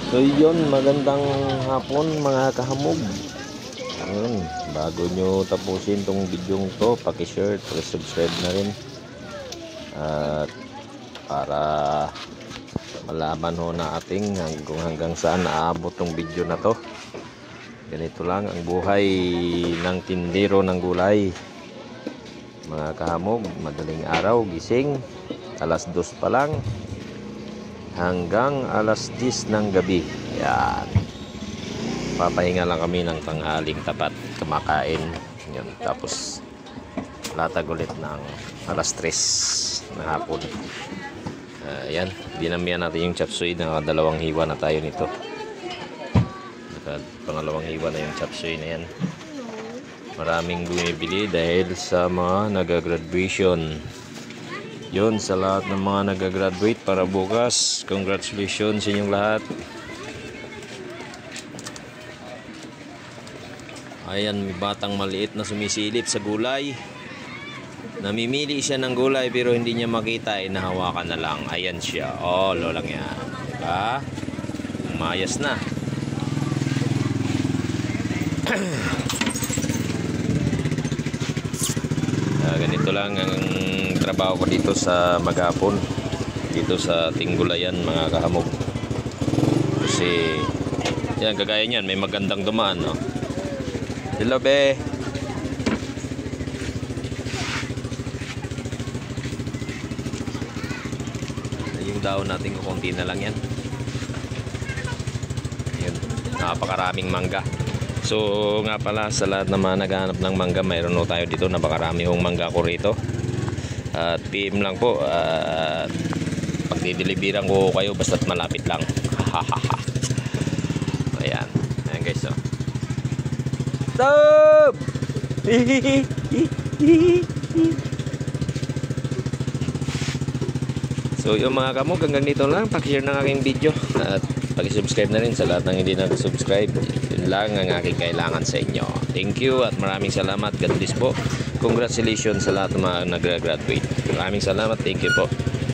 So yun, magandang hapon mga kahamog. Ayun, bago nyo tapusin tong video to, paki-share, paki-subscribe na rin. At para malaman ho na ating hanggang saan naabot tong video na to. Ganito lang ang buhay ng tindero ng gulay. Mga kahamog, madaling araw, gising, alas 2 pa lang hanggang alas 10 ng gabi. Yan. Papahinga lang kami ng tanghaling tapat, kumakain. Yan. Tapos latag ulit ng alas 3 ng hapon. Yan. Dinamihan natin yung chop suey. Dalawang hiwa na tayo nito. Pangalawang hiwa na yung chop suey na yan. Maraming bumibili dahil sa mga nagagraduation. Yun, sa lahat ng mga nagagraduate para bukas, congratulations sa inyong lahat. Ayan, may batang maliit na sumisilip sa gulay. Namimili siya ng gulay pero hindi niya makita, nahawakan na lang. Ayan siya. Oh, lolang yan. Diba? Umayas na. Ganito lang ang trabaho ko dito sa maghapon, dito sa Tinggulayan mga kahamog. Kasi yan, kagaya niyan, may magandang dumaan, no? Hello be. Yung daon natin ko konti na lang yan. Yun, napakaraming mangga. So nga pala, sa lahat ng mga naghahanap ng mangga, mayroon no tayo dito, napakarami hong mangga ko rito. At PM lang po, pagdideliveran ko kayo basta't malapit lang. Ayan, ayan guys, so stop. So yung mga kamog, hanggang dito lang, pakishare ng aking video at pakisubscribe na rin sa lahat ng hindi nag-subscribe. Yun lang ang aking kailangan sa inyo. Thank you at maraming salamat. God bless po. Congratulations sa lahat ng mga nag-graduate. Maraming salamat. Thank you po.